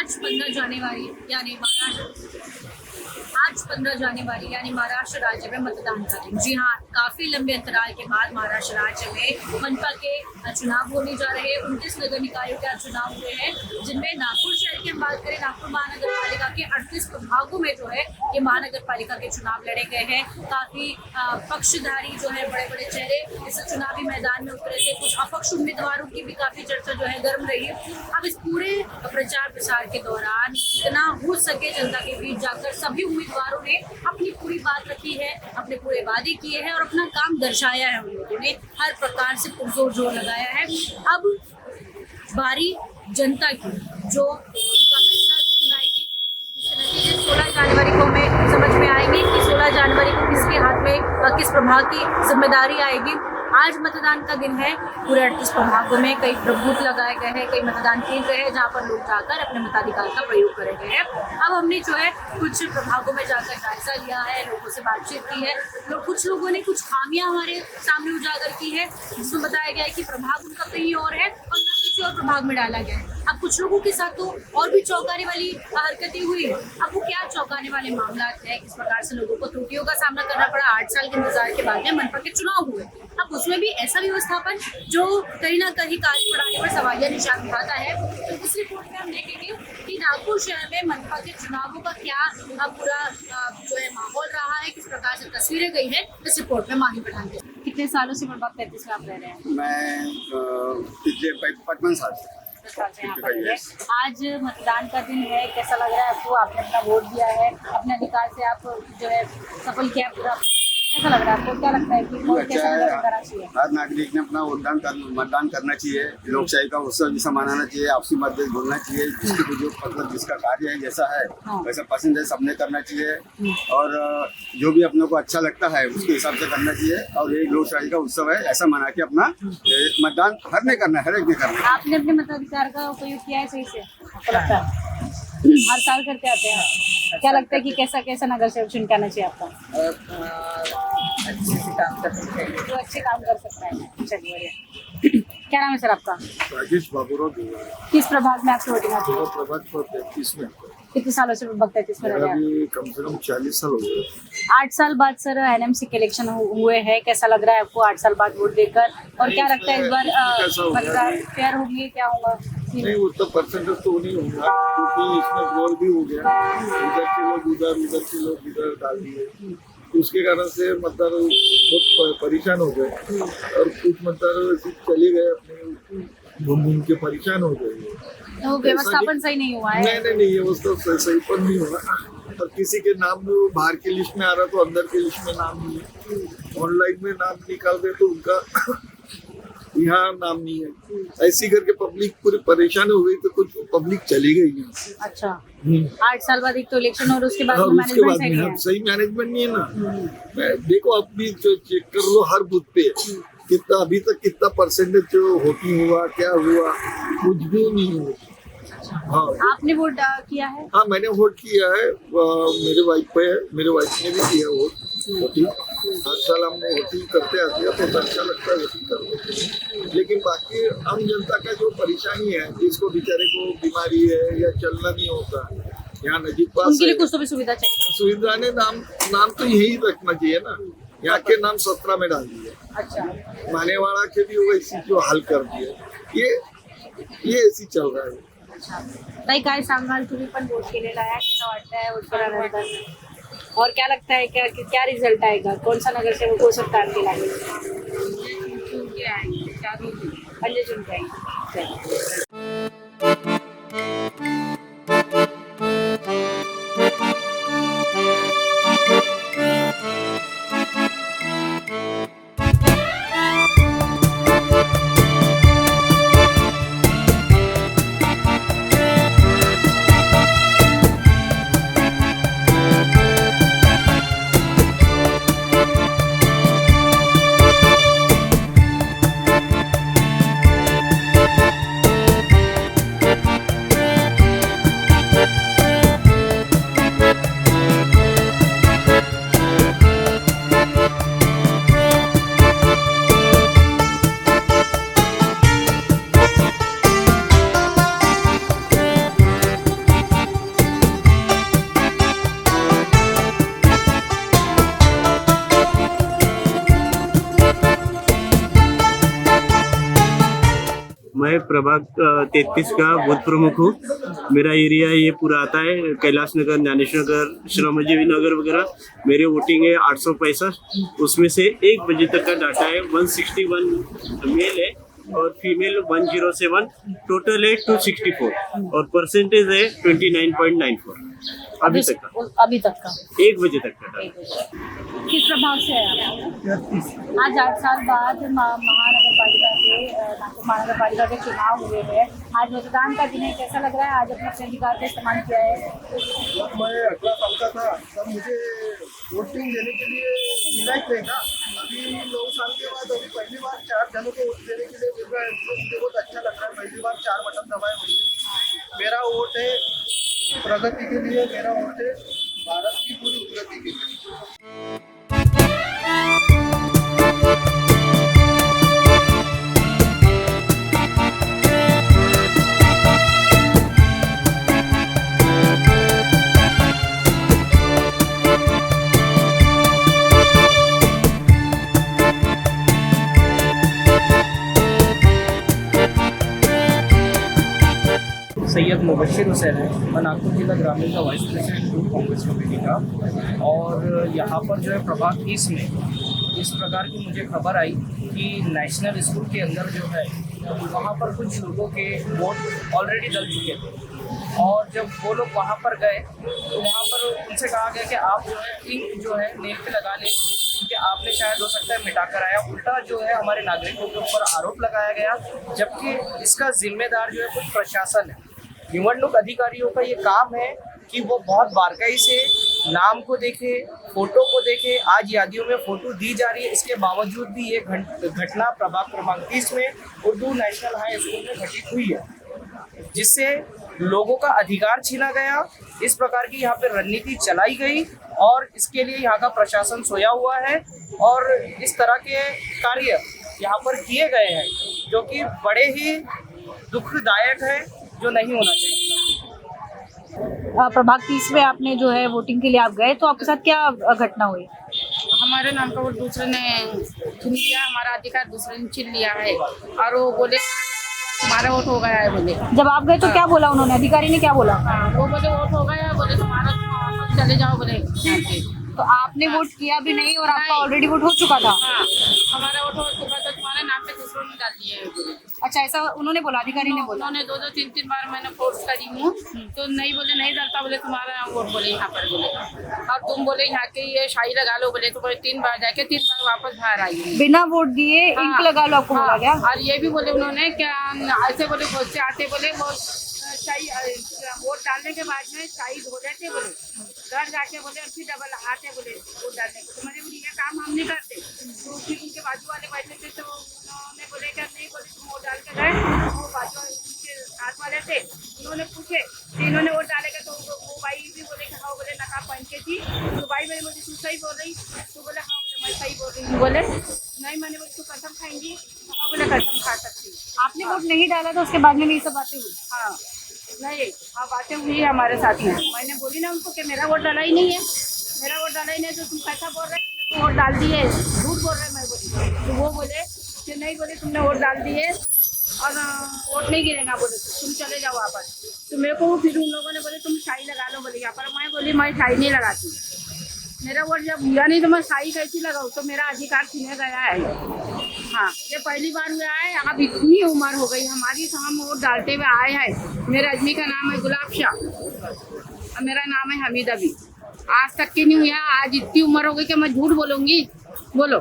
आज 15 जनवरी यानी महाराष्ट्र राज्य में मतदान का दिन। जी हाँ, काफी लंबे अंतराल के बाद महाराष्ट्र राज्य में मनपा के चुनाव होने जा रहे हैं। 29 नगर निकायों के चुनाव हुए हैं, जिनमें नागपुर शहर की हम बात करें, नागपुर महानगर पालिका के 38 प्रभागों में जो है ये महानगर पालिका के चुनाव लड़े गए हैं। काफी पक्षधारी जो है बड़े बड़े चेहरे इस चुनावी मैदान में उतरे थे। कुछ अपक्ष उम्मीदवारों की भी काफी चर्चा जो है गर्म रही है। अब इस पूरे प्रचार प्रसार के दौरान जितना हो सके जनता के बीच जाकर सभी उम्मीदवारों ने अपनी पूरी बात रखी है, अपने पूरे वादे किए हैं और अपना काम दर्शाया है। उन लोगों ने हर प्रकार से पुरजोर जोर लगाया है। अब बारी जनता की जो उनका फैसला सुनाएगी, जिसके नतीजे 16 जनवरी को हमें समझ में आएंगे कि 16 जनवरी को किसके हाथ में किस प्रभाग की जिम्मेदारी आएगी। आज मतदान का दिन है। पूरे 38 प्रभागों में कई प्रबूथ लगाए गए हैं, कई मतदान केंद्र है जहां पर लोग जाकर अपने मताधिकार का प्रयोग कर रहे हैं। अब हमने जो है कुछ प्रभागों में जाकर जायजा लिया है, लोगों से बातचीत की है। कुछ लोगों ने कुछ खामियां हमारे सामने उजागर की है, जिसमें बताया गया है कि प्रभाग उनका कहीं और है और न किसी और प्रभाग में डाला गया है। अब कुछ लोगों के साथ तो और भी चौंकाने वाली हरकतें हुई। अब वो क्या चौंकाने वाले मामला है, किस प्रकार से लोगों को त्रुटियों का सामना करना पड़ा 8 साल के इंतजार के बाद में मनपा के चुनाव हुए। अब उसमें भी ऐसा व्यवस्थापन जो कहीं ना कहीं कार्य प्रणाली पर सवालिया निशान उठाता है। तो इस रिपोर्ट में हम देखेंगे कि नागपुर शहर में मनपा के चुनावों का क्या पूरा जो है माहौल रहा है, किस प्रकार से तस्वीरें गई है, इस रिपोर्ट में माही पठान के। कितने सालों से मनपा 33 में आप रह रहे हैं? मैं पिछले 55 साल से यहाँ पर है। आज मतदान का दिन है, कैसा लग रहा है आपको? आपने अपना वोट दिया है, अपने अधिकार से आप जो है सफल किया पूरा, कैसा लग रहा है आपको? क्या लगता है कि वोट कैसा करना चाहिए? हर नागरिक ने अपना मतदान करना चाहिए। लोकशाही का उत्सव जैसा मनाना चाहिए, आपसी मतभेद बोलना चाहिए। जिसको जो मतलब जिसका कार्य है जैसा है वैसा पसंद है सबने करना चाहिए और जो भी अपने को अच्छा लगता है उसके हिसाब से करना चाहिए। और ये लोकशाही का उत्सव है, ऐसा मना के अपना मतदान हर ने करना है, हर एक ने करना है। आपने अपने मताधिकार का उपयोग किया है सही से? आपको लगता है हर साल करके आते हैं? क्या लगता है कि कैसा कैसा नगर सेवक चुन के आना चाहिए आपका? अच्छे से काम कर सकते हैं, जो अच्छे काम कर सकता है। चलिए बढ़िया। क्या नाम है सर आपका? राजेश बाबूराव। किस प्रभाग में आपकी वोटिंग आती है? प्रभाग पर 33 में। कितने सालों से प्रभाग 33 में रह रहे हैं? कम से कम 40 साल हो गए। 8 साल बाद सर एनएमसी के इलेक्शन हुए हैं, कैसा लग रहा है आपको 8 साल बाद वोट देकर? और क्या लगता है इस बार मतदान फेयर होंगे, क्या होगा? नहीं, उतना परसेंटेज तो नहीं होगा क्योंकि इसमें फ्लोर भी हो गया, उधर के लोग उधर के लोग इधर डाल दिए, उसके कारण से मतदार बहुत परेशान हो गए और कुछ मतदार चले गए अपने घूम के परेशान हो गए। तो व्यवस्थापन सही नहीं हुआ है? नहीं, ये व्यवस्था सही पर नहीं हुआ। और किसी के नाम बाहर की लिस्ट में आ रहा तो अंदर की लिस्ट में नाम नहीं है, ऑनलाइन में नाम निकाल दे तो उनका यहाँ नाम नहीं है। ऐसी करके पब्लिक पूरी परेशान हो गई तो कुछ पब्लिक चली गई है। अच्छा, 8 साल बाद एक तो इलेक्शन और उसके बाद उसके मैनेजमेंट बाद सही नहीं है। सही मैनेजमेंट नहीं है ना। देखो अब भी जो चेक कर लो हर बूथ पे कितना अभी तक कितना परसेंटेज जो वोटिंग हुआ, क्या हुआ, कुछ भी नहीं हुआ। हाँ, आपने वोट किया है? हाँ, मैंने वोट किया है। मेरे वाइफ पे है, मेरे वाइफ ने भी किया वोटिंग। हर साल हम वोटिंग करते आते हैं तो अच्छा लगता है वोटिंग करने। लेकिन बाकी आम जनता का जो परेशानी है, जिसको बेचारे को बीमारी है या चलना नहीं होता, यहाँ नजीक पास उनके लिए कुछ तो भी सुविधा चाहिए। सुविधा ने नाम तो यही रखना चाहिए ना। यहाँ के नाम 17 में डाल दिए। अच्छा, मानेवाड़ा के भी वैसी जो हल कर दिए, ये ऐसी चल रहा है। ताई काय सांगाल, तुम्ही पण वोट केलेला आहे, कसं वाटतंय वोट केल्यानंतर? और क्या लगता है क्या रिजल्ट आएगा? कौन सा नगर सेवक हो सकता है आपके लागेल? पंजे चुन के आएंगे। मैं प्रभाग 33 का बूथ प्रमुख हूँ। मेरा एरिया ये पूरा आता है, कैलाश नगर, ज्ञानेश नगर, श्रमजीवी नगर वगैरह। मेरे वोटिंग है 865, उसमें से 1 बजे तक का डाटा है 161 मेल है और फीमेल 107, टोटल है 264 और परसेंटेज है 29.94 अभी तक का। अभी तक का 1 बजे तक का डाटा। किस प्रभाव से है आप? आज 8 साल बाद महानगर पालिका के चुनाव हुए हैं। आज मतदान का दिन है, कैसा लग रहा है? आज अपने अधिकार का इस्तेमाल किया है। जब मैं 18 साल का था तब मुझे वोटिंग देने के लिए मिला ही नहीं था। अभी 9 साल के बाद अभी पहली बार 4 जनों को वोट देने के लिए मिल रहा है, मुझे बहुत अच्छा लग रहा है। पहली बार 4 बटन दबाए हुए। मेरा वोट है प्रगति के लिए, मेरा वोट है भारत की पूरी उन्नति के लिए। सैयद मुबशिर हुसैन है। मैं नागपुर जिला ग्रामीण का वाइस प्रेसिडेंट हूँ कांग्रेस कमेटी का। और यहाँ पर जो है प्रभाग 30 में इस प्रकार की मुझे खबर आई कि नेशनल स्कूल के अंदर जो है वहाँ पर कुछ लोगों के वोट ऑलरेडी डल चुके थे। और जब वो लोग वहाँ पर गए तो वहाँ पर उनसे कहा गया कि आप जो है इंक जो है नेल पे लगा लें, क्योंकि आपने शायद हो सकता है मिटा कर आया। उल्टा जो है हमारे नागरिकों के ऊपर आरोप लगाया गया, जबकि इसका जिम्मेदार जो है खुद प्रशासन है। निवडणूक अधिकारियों का ये काम है कि वो बहुत बारकाई से नाम को देखे, फोटो को देखे। आज यादियों में फोटो दी जा रही है, इसके बावजूद भी ये घटना प्रभाग क्रमांक 30 में उर्दू नेशनल हाई स्कूल में घटित हुई है, जिससे लोगों का अधिकार छीना गया। इस प्रकार की यहाँ पे रणनीति चलाई गई और इसके लिए यहाँ का प्रशासन सोया हुआ है और इस तरह के कार्य यहाँ पर किए गए हैं, जो कि बड़े ही दुखदायक है, जो नहीं होना चाहिए। प्रभाग 30 में आपने जो है वोटिंग के लिए आप गए, तो आपके साथ क्या घटना हुई? हमारे नाम का वोट दूसरे ने छीन लिया, हमारा अधिकार दूसरे ने छीन लिया है और वो बोले तुम्हारा वोट हो गया है। बोले जब आप गए तो क्या बोला उन्होंने, अधिकारी ने क्या बोला? वो बोले वोट हो गया, बोले तुम्हारा चले जाओ बोले यहाँ से। तो आपने वोट किया भी नहीं और आपका ऑलरेडी वोट हो चुका था? हाँ, हमारा वोट हो चुका था, तुम्हारे नाम पे दूसरों ने डाल दिया है बोले। अच्छा, ऐसा उन्होंने बोला, अधिकारी ने बोला? उन्होंने 2-2, 3-3 बार मैंने फोर्स करी हूँ तो नहीं बोले, नहीं डालता बोले तुम्हारा वोट बोले यहाँ पर बोले। और तुम बोले यहाँ के ये शाही लगा लो बोले, तो बोले 3 बार जाके 3 बार वापस बाहर आई। बिना वोट दिए इंक लगा लो आपको बोला गया? और ये भी बोले उन्होंने क्या ऐसे बोले, बहुत से आते बोले वो शाही वोट डालने के बाद में शाही धो लेते बोले, घर जाके बोले और फिर डबल आते बोले वोट डालने को। तो मैंने बोली ये काम हम नहीं करते। तो फिर उनके बाजू वाले बैठे थे तो उन्होंने बोले क्या नहीं बोले तुम वोट डाल के गए। वो बाजू उनके साथ वाले थे, उन्होंने पूछे कि इन्होंने वोट डालेगा, तो वो भाई भी बोले कि हाँ, बोले नकाब पहन के थी। तो भाई मैंने बोली तू सही बोल रही? तो बोले हाँ, बोले मैं सही बोल रही हूँ। बोले नहीं, मैंने बोली तू कसम खाएंगी? हाँ, बोले कसम खा सकती। आपने वोट नहीं डाला तो उसके बाद में ये सब बातें हुई? हाँ नहीं, हाँ बातें हुई है हमारे साथ में। मैंने बोली ना उनको कि मेरा वोट डाला ही नहीं है, मेरा वोट डाला ही नहीं, तो तुम कैसा बोल रहे हो वोट डाल दिए, झूठ बोल रहे मैं बोली। तो वो बोले कि नहीं, बोले तुमने वोट डाल दिए और वोट नहीं गिरेगा बोले, तुम चले जाओ वापस। तो मेरे को फिर उन लोगों ने बोले तुम शाही लगा लो बोले यहाँ पर। मैं बोली मैं शाही नहीं लगाती, मेरा वोट जब हुआ नहीं तो मैं शाही कैसी लगाऊँ? तो मेरा अधिकार छीने गया है। हाँ, ये पहली बार हुआ है। अब इतनी उम्र हो गई हमारी तो हम वोट डालते हुए आए हैं। मेरे आदमी का नाम है गुलाब शाह और मेरा नाम है हमीदा भी। आज तक की नहीं हुआ, आज इतनी उम्र हो गई कि मैं झूठ बोलूँगी? बोलो।